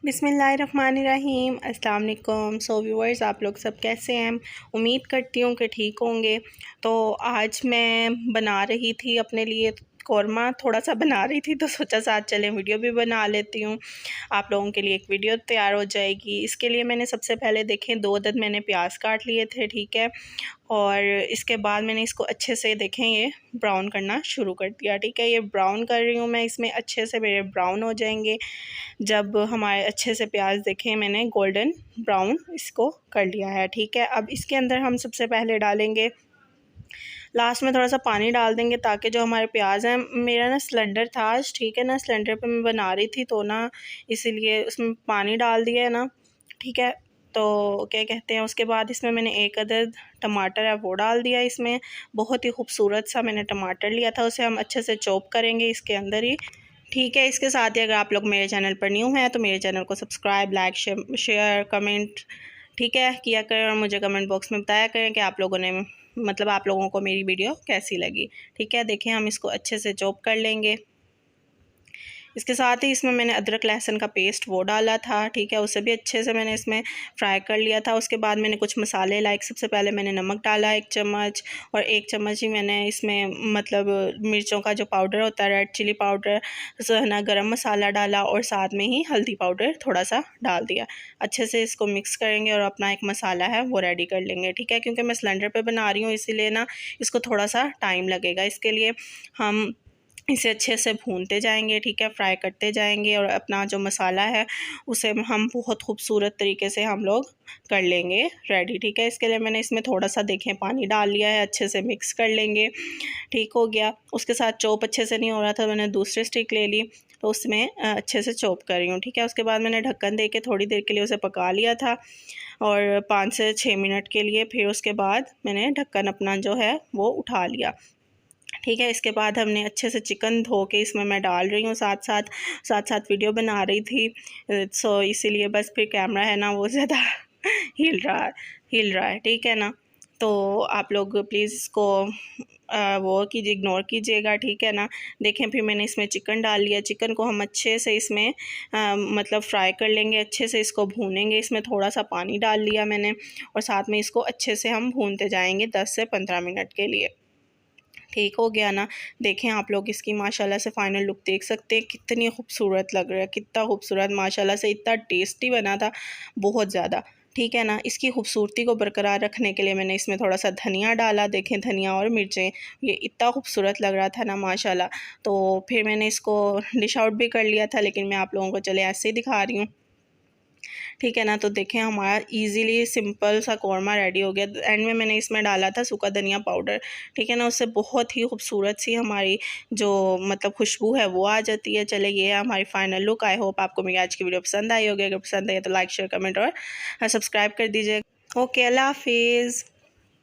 बिस्मिल्लाहिर्रहमानिर्रहीम। अस्सलाम वालेकुम। व्यूअर्स, आप लोग सब कैसे हैं? उम्मीद करती हूँ कि ठीक होंगे। तो आज मैं बना रही थी अपने लिए कौरमा, थोड़ा सा बना रही थी तो सोचा साथ चलें वीडियो भी बना लेती हूँ। आप लोगों के लिए एक वीडियो तैयार हो जाएगी। इसके लिए मैंने सबसे पहले देखें 2 अदद मैंने प्याज काट लिए थे, ठीक है। और इसके बाद मैंने इसको अच्छे से देखें ये ब्राउन करना शुरू कर दिया, ठीक है। ये ब्राउन कर रही हूँ मैं, इसमें अच्छे से मेरे ब्राउन हो जाएंगे जब हमारे अच्छे से प्याज देखें मैंने गोल्डन ब्राउन इसको कर लिया है, ठीक है। अब इसके अंदर हम सबसे पहले डालेंगे, लास्ट में थोड़ा सा पानी डाल देंगे ताकि जो हमारे प्याज हैं, मेरा ना सिलेंडर था आज, ठीक है ना, सिलेंडर पे मैं बना रही थी तो ना इसीलिए उसमें पानी डाल दिया है ना, ठीक है। तो क्या कहते हैं, उसके बाद इसमें मैंने 1 अदद टमाटर है वो डाल दिया। इसमें बहुत ही खूबसूरत सा मैंने टमाटर लिया था, उसे हम अच्छे से चॉप करेंगे इसके अंदर ही, ठीक है। इसके साथ ही अगर आप लोग मेरे चैनल पर न्यू हैं तो मेरे चैनल को सब्सक्राइब, लाइक, शेयर, कमेंट, ठीक है, किया करें और मुझे कमेंट बॉक्स में बताया करें कि आप लोगों ने आप लोगों को मेरी वीडियो कैसी लगी, ठीक है। देखिए हम इसको अच्छे से चॉप कर लेंगे। इसके साथ ही इसमें मैंने अदरक लहसुन का पेस्ट वो डाला था, ठीक है, उसे भी अच्छे से मैंने इसमें फ्राई कर लिया था। उसके बाद मैंने कुछ मसाले लाइक सबसे पहले मैंने नमक डाला 1 चम्मच, और 1 चम्मच ही मैंने इसमें मिर्चों का जो पाउडर होता है, रेड चिली पाउडर, ना गरम मसाला डाला, और साथ में ही हल्दी पाउडर थोड़ा सा डाल दिया। अच्छे से इसको मिक्स करेंगे और अपना एक मसाला है वो रेडी कर लेंगे, ठीक है। क्योंकि मैं सिलेंडर पर बना रही हूँ इसीलिए ना इसको थोड़ा सा टाइम लगेगा। इसके लिए हम इसे अच्छे से भूनते जाएंगे, ठीक है, फ्राई करते जाएंगे, और अपना जो मसाला है उसे हम बहुत खूबसूरत तरीके से हम लोग कर लेंगे रेडी, ठीक है। इसके लिए मैंने इसमें थोड़ा सा देखें पानी डाल लिया है, अच्छे से मिक्स कर लेंगे, ठीक हो गया। उसके साथ चॉप अच्छे से नहीं हो रहा था, मैंने दूसरी स्टिक ले ली तो उसमें अच्छे से चॉप कर रही हूँ, ठीक है। उसके बाद मैंने ढक्कन दे के थोड़ी देर के लिए उसे पका लिया था, और 5 से 6 मिनट के लिए। फिर उसके बाद मैंने ढक्कन अपना जो है वो उठा लिया, ठीक है। इसके बाद हमने अच्छे से चिकन धो के इसमें मैं डाल रही हूँ, साथ साथ वीडियो बना रही थी, सो इसीलिए बस फिर कैमरा है ना वो ज़्यादा हिल रहा है, ठीक है ना। तो आप लोग प्लीज़ इसको वो कीजिए, इग्नोर कीजिएगा, ठीक है ना। देखें फिर मैंने इसमें चिकन डाल लिया। चिकन को हम अच्छे से इसमें फ्राई कर लेंगे, अच्छे से इसको भूनेंगे। इसमें थोड़ा सा पानी डाल लिया मैंने, और साथ में इसको अच्छे से हम भूनते जाएंगे 10 से 15 मिनट के लिए, ठीक हो गया ना। देखें आप लोग इसकी माशाल्लाह से फ़ाइनल लुक देख सकते हैं, कितनी खूबसूरत लग रहा है, कितना खूबसूरत माशाल्लाह से, इतना टेस्टी बना था, बहुत ज़्यादा, ठीक है ना। इसकी खूबसूरती को बरकरार रखने के लिए मैंने इसमें थोड़ा सा धनिया डाला। देखें धनिया और मिर्चें, ये इतना खूबसूरत लग रहा था ना माशाल्लाह। तो फिर मैंने इसको डिश आउट भी कर लिया था, लेकिन मैं आप लोगों को चले ऐसे ही दिखा रही हूँ, ठीक है ना। तो देखें हमारा इजीली सिंपल सा कौरमा रेडी हो गया। एंड में मैंने इसमें डाला था सूखा धनिया पाउडर, ठीक है ना, उससे बहुत ही खूबसूरत सी हमारी जो खुशबू है वो आ जाती है। चले ये है हमारी फाइनल लुक। आई होप आपको मेरी आज की वीडियो पसंद आई होगी। अगर पसंद आई तो लाइक, शेयर, कमेंट और सब्सक्राइब कर दीजिए। ओके, अल्लाह हाफिज़।